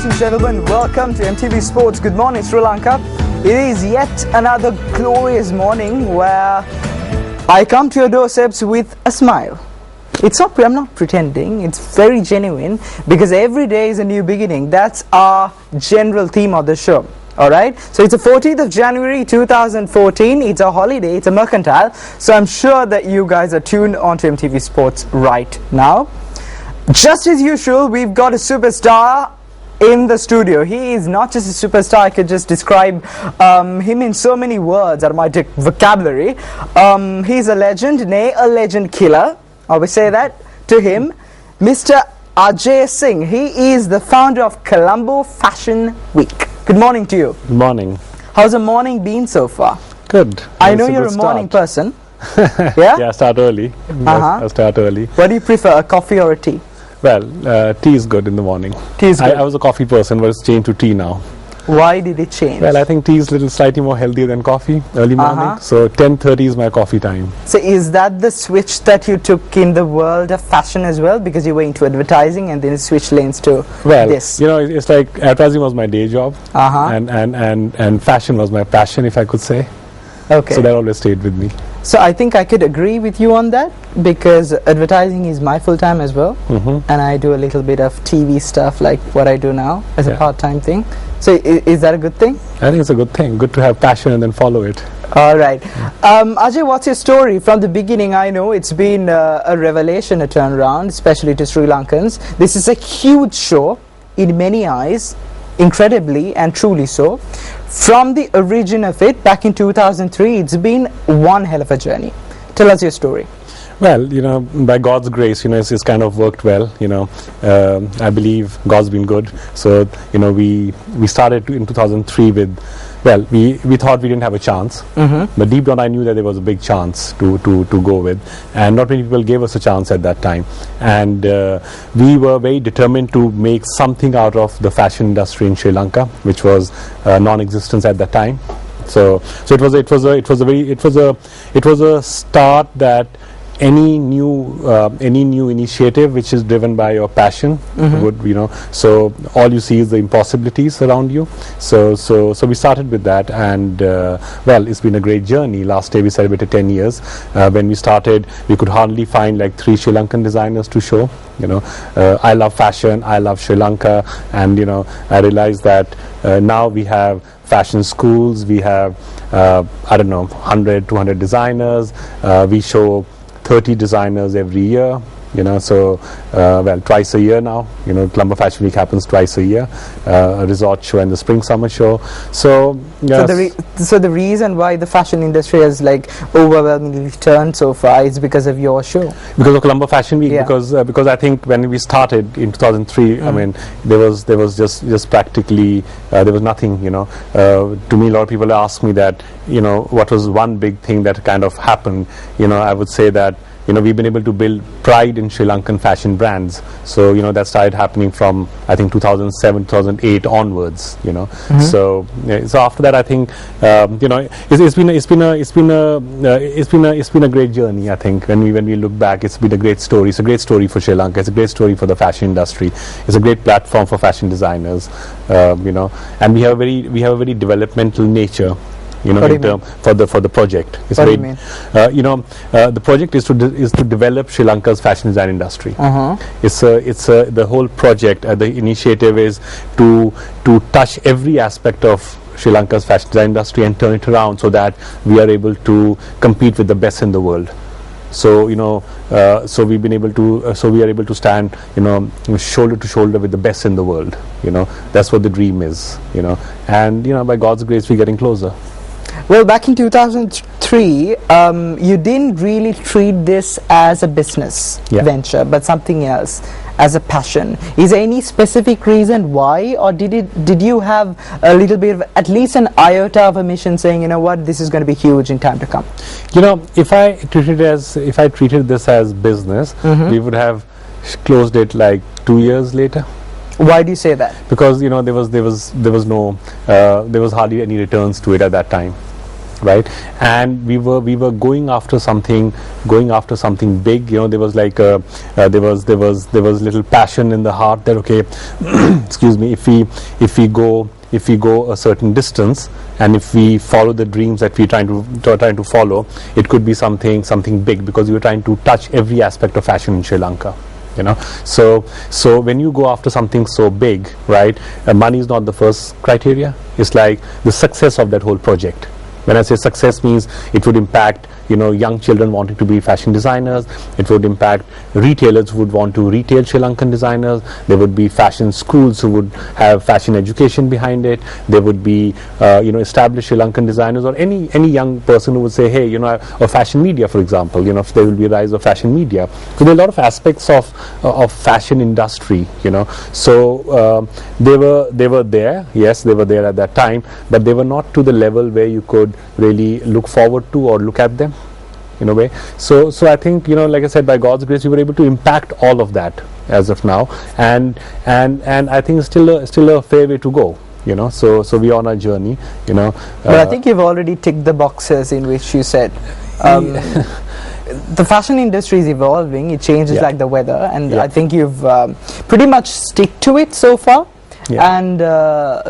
ladies and gentlemen, welcome to MTV Sports. Good morning, Sri Lanka. It is yet another glorious morning where I come to your doorsteps with a smile. I'm not pretending, it's very genuine because every day is a new beginning. That's our general theme of the show. Alright, so it's the 14th of January 2014, it's a holiday, it's a mercantile, so I'm sure that you guys are tuned onto MTV Sports right now. Just as usual, we've got a superstar in the studio. He is not just a superstar, I could just describe him in so many words out of my vocabulary. He's a legend, nay, a legend killer. I always say that to him. Mr. Ajay Singh, he is the founder of Colombo Fashion Week. Good morning to you. Good morning. How's the morning been so far? Good. I know you're a morning person. Yeah? Yeah, I start early. I start early. What do you prefer, a coffee or a tea? Well, tea is good in the morning. Tea is good. I was a coffee person, but it's changed to tea now. Why did it change? Well, I think tea is a little slightly more healthier than coffee, early morning. So 10:30 is my coffee time. So is that the switch that you took in the world of fashion as well? Because you were into advertising and then you switched lanes to this. You know, it's like advertising was my day job, and fashion was my passion, if I could say. Okay. So that always stayed with me. So I think I could agree with you on that because advertising is my full time as well, and I do a little bit of TV stuff like what I do now as a part-time thing. So is that a good thing? I think it's a good thing. Good to have passion and then follow it. All right. Ajay, what's your story? From the beginning, I know it's been a revelation, a turnaround, especially to Sri Lankans. This is a huge show in many eyes, incredibly and truly so. From the origin of it, back in 2003, it's been one hell of a journey. Tell us your story. Well, you know, by God's grace, you know, it's kind of worked well, you know. I believe God's been good. So, you know, we started in 2003 with, well, we thought we didn't have a chance. But deep down I knew that there was a big chance to go with. And not many people gave us a chance at that time. And we were very determined to make something out of the fashion industry in Sri Lanka, which was non-existence at that time. So it was a start that any new initiative which is driven by your passion would, you know, so all you see is the impossibilities around you. So we started with that, and well, it's been a great journey. Last year we celebrated 10 years. When we started, we could hardly find like 3 Sri Lankan designers to show. You know, I love fashion, I love Sri Lanka, and you know, I realized that now we have fashion schools, we have I don't know, 100, 200 designers. We show 30 designers every year, you know, so well, twice a year now, you know, Colombo Fashion Week happens twice a year, a resort show and the spring summer show. So yes. So the reason why the fashion industry has like overwhelmingly turned so far is because of your show, because of Colombo Fashion Week. Because I think when we started in 2003, I mean, there was just practically there was nothing, you know. To me, a lot of people ask me that, you know, what was one big thing that kind of happened. You know, I would say that, you know, we've been able to build pride in Sri Lankan fashion brands. So, you know, that started happening from, I think, 2007, 2008 onwards, you know. So after that, I think, you know, it's been a great journey. I think when we look back, it's been a great story. It's a great story for Sri Lanka. It's a great story for the fashion industry. It's a great platform for fashion designers, you know, and we have a very developmental nature, you know, for the project. It's what do you mean? You know, the project is to develop Sri Lanka's fashion design industry. It's the whole project. The initiative is to touch every aspect of Sri Lanka's fashion design industry and turn it around so that we are able to compete with the best in the world. So, you know, so we are able to stand, you know, shoulder to shoulder with the best in the world. You know, that's what the dream is. You know, and you know, by God's grace, we're getting closer. Well, back in 2003, you didn't really treat this as a business venture, but something else, as a passion. Is there any specific reason why, or did you have a little bit of at least an iota of a mission saying, you know what, this is going to be huge in time to come? You know, if I treated this as business, we would have closed it like 2 years later. Why do you say that? Because, you know, there was hardly any returns to it at that time. right? And we were going after something big. There was like there was little passion in the heart that, okay, excuse me, if we go a certain distance, and if we follow the dreams that we're trying to follow, it could be something big, because we were trying to touch every aspect of fashion in Sri Lanka. So when you go after something so big, right, money is not the first criteria. It's like the success of that whole project. When I say success, means it would impact young children wanting to be fashion designers. It would impact retailers who would want to retail Sri Lankan designers. There would be fashion schools who would have fashion education behind it. There would be established Sri Lankan designers, or any young person who would say, hey, or fashion media, for example. If there will be a rise of fashion media. So there are a lot of aspects of fashion industry. So they were there. Yes, they were there at that time, but they were not to the level where you could really look forward to or look at them in a way. So I think, like I said, by God's grace, we were able to impact all of that as of now, and I think it's still a fair way to go. So we're on our journey. But I think you've already ticked the boxes in which you said. The fashion industry is evolving. It changes like the weather, and I think you've pretty much stick to it so far. And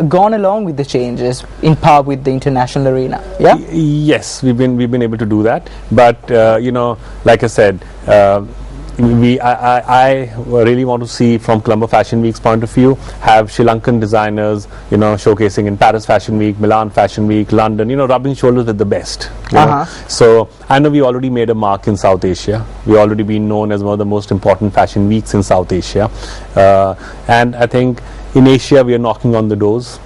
gone along with the changes in par with the international arena. Yes, we've been able to do that, but like I said, I really want to see, from Colombo Fashion Week's point of view, have Sri Lankan designers showcasing in Paris Fashion Week, Milan Fashion Week, London, rubbing shoulders with the best. So I know we already made a mark in South Asia. We already been known as one of the most important fashion weeks in South Asia, and I think in Asia we are knocking on the doors.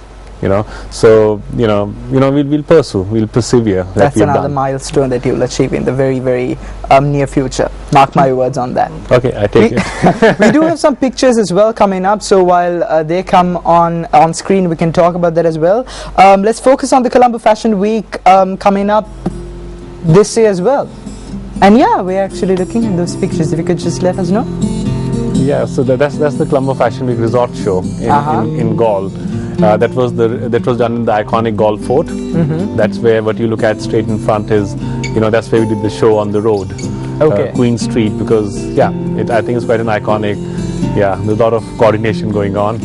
So we'll pursue, we'll persevere. That's another milestone that you'll achieve in the very, very near future. Mark my words on that. Okay, I take it. We do have some pictures as well coming up, so while they come on screen, we can talk about that as well. Let's focus on the Colombo Fashion Week coming up this year as well. And we're actually looking at those pictures. If you could just let us know. Yeah, so that's the Colombo Fashion Week resort show in Gaul. That was done in the iconic Gaul Fort. That's where what you look at straight in front is, that's where we did the show on the road, Queen Street, because I think it's quite an iconic. There's a lot of coordination going on.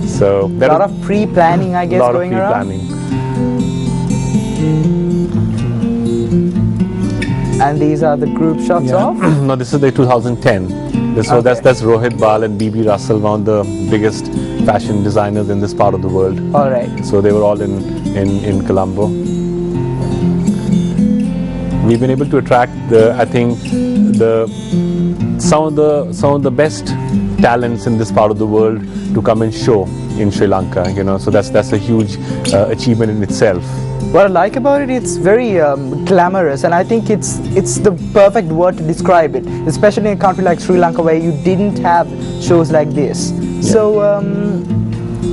So a lot of pre-planning, I guess, going around. And these are the group shots of? No, this is the 2010. That's Rohit Bal and BB Russell, one of the biggest fashion designers in this part of the world. All right. So they were all in Colombo. We've been able to attract some of the best talents in this part of the world to come and show in Sri Lanka. So that's a huge achievement in itself. What I like about it, it's very glamorous, and I think it's the perfect word to describe it, especially in a country like Sri Lanka where you didn't have shows like this. So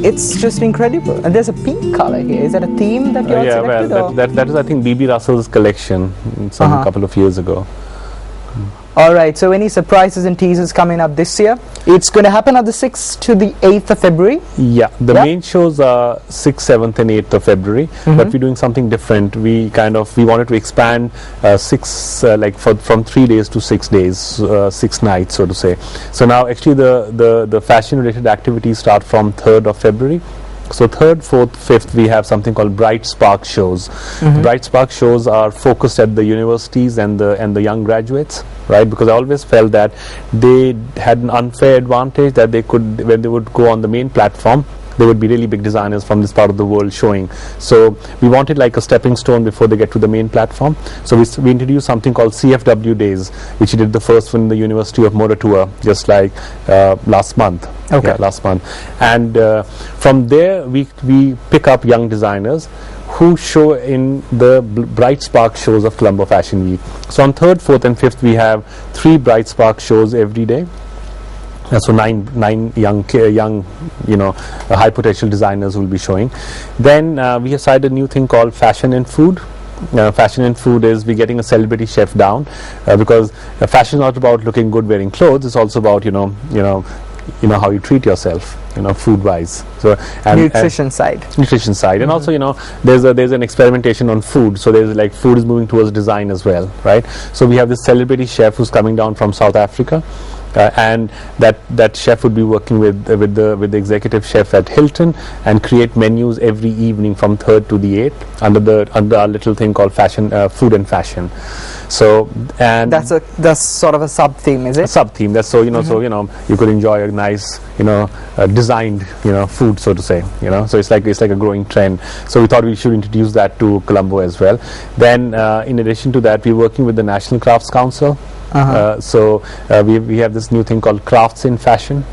it's just incredible. And there's a pink color here. Is that a theme that you selected? Well, that is, I think, BB Russell's collection a couple of years ago. Alright, so any surprises and teasers coming up this year? It's going to happen on the 6th to the 8th of February. The main shows are 6th, 7th and 8th of February, but we're doing something different. We wanted to expand from 3 days to 6 days, 6 nights, so to say. So now actually the fashion related activities start from 3rd of February. So 3rd, 4th, 5th, we have something called Bright Spark shows. Bright Spark shows are focused at the universities and the young graduates, right? Because I always felt that they had an unfair advantage, that they could, when they would go on the main platform, there would be really big designers from this part of the world showing. So we wanted like a stepping stone before they get to the main platform. So we introduced something called CFW Days, which we did the first one in the University of Moratua, just like last month. Last month. And from there we pick up young designers who show in the Bright Spark shows of Colombo Fashion Week. So on 3rd, 4th and 5th we have 3 Bright Spark shows every day. So nine young high potential designers will be showing. Then we have started a new thing called Fashion and Food. Fashion and food is we're getting a celebrity chef down because fashion is not about looking good wearing clothes. It's also about how you treat yourself, food wise. So nutrition side, and also there's an experimentation on food. So there's like food is moving towards design as well, right? So we have this celebrity chef who's coming down from South Africa. And that chef would be working with the executive chef at Hilton and create menus every evening from 3rd to the 8th under our little thing called fashion, food and fashion. So and that's sort of a sub theme, is it? A sub theme. That's so you could enjoy a nice designed food, so to say. So it's like a growing trend. So we thought we should introduce that to Colombo as well. Then in addition to that, we're working with the National Crafts Council. So we have this new thing called Crafts in Fashion,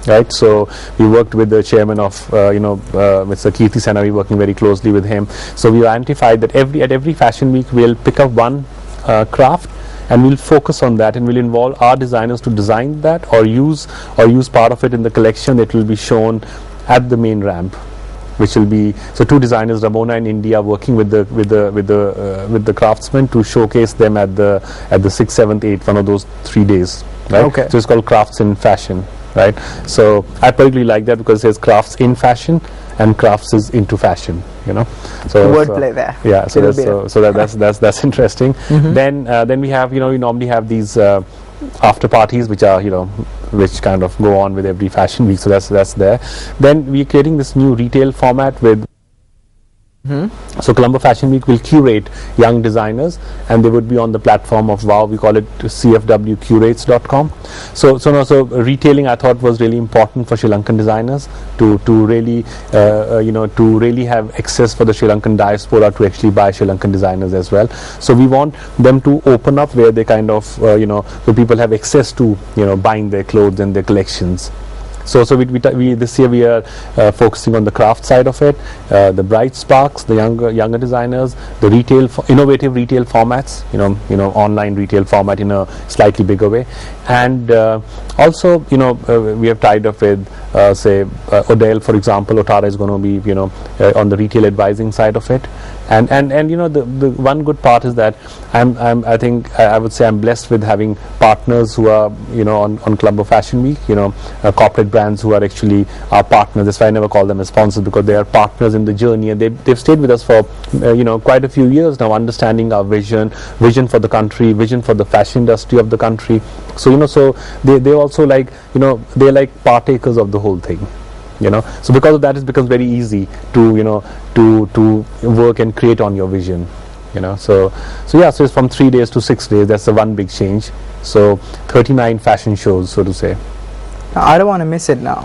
right? So we worked with the chairman of Mr. Kirti Sena. We're working very closely with him. So we identified that at every fashion week we'll pick up one craft and we'll focus on that, and we'll involve our designers to design that or use part of it in the collection that will be shown at the main ramp, which will be so two designers, Ramona in India, working with the craftsmen to showcase them at the 6th, 7th, 8th, one of those 3 days. Right? Okay. So it's called Crafts in Fashion, right? So I particularly like that because it says crafts in fashion and crafts is into fashion. So wordplay there. Yeah. So that's interesting. Then we have we normally have these after parties which are which kind of go on with every fashion week. So that's there. Then we're creating this new retail format with. So Colombo Fashion Week will curate young designers, and they would be on the platform of WOW. We call it cfwcurates.com. So retailing I thought was really important for Sri Lankan designers to really to really have access for the Sri Lankan diaspora to actually buy Sri Lankan designers as well. So we want them to open up where they kind of so people have access to buying their clothes and their collections. So we this year we are focusing on the craft side of it, the bright sparks, the younger designers, the innovative retail formats, online retail format in a slightly bigger way, and also we have tied up with say Odell, for example. Otara is going to be on the retail advising side of it, and the one good part is that I would say I'm blessed with having partners who are on Colombo Fashion Week, corporate brands who are actually our partners. That's why I never call them as sponsors, because they are partners in the journey, and they've stayed with us for quite a few years now, understanding our vision for the country, vision for the fashion industry of the country. So so they also they're like partakers of the whole thing. So because of that, it becomes very easy to to work and create on your vision. So it's from 3 days to 6 days. That's the one big change. So 39 fashion shows, so to say. I don't want to miss it now.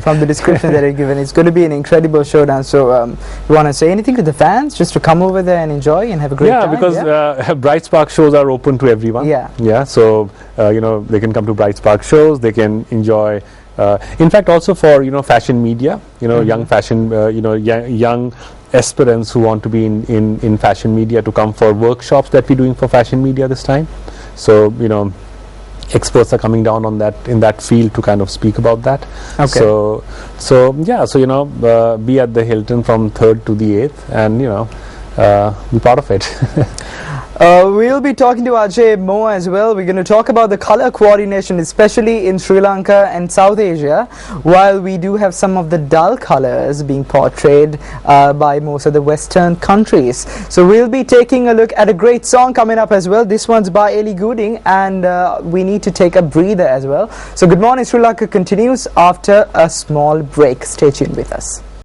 From the description that you've given, it's going to be an incredible showdown. So you want to say anything to the fans, just to come over there and enjoy and have a great time? Because Bright Spark shows are open to everyone. So they can come to Bright Spark shows, they can enjoy in fact also for fashion media, young fashion young aspirants who want to be in fashion media to come for workshops that we're doing for fashion media this time. So experts are coming down on that in that field to kind of speak about that. Okay. So be at the Hilton from 3rd to the 8th, and be part of it. We'll be talking to Ajay more as well. We're going to talk about the color coordination, especially in Sri Lanka and South Asia, while we do have some of the dull colors being portrayed by most of the Western countries. So we'll be taking a look at a great song coming up as well. This one's by Ellie Goulding, and we need to take a breather as well. So Good Morning Sri Lanka continues after a small break. Stay tuned with us.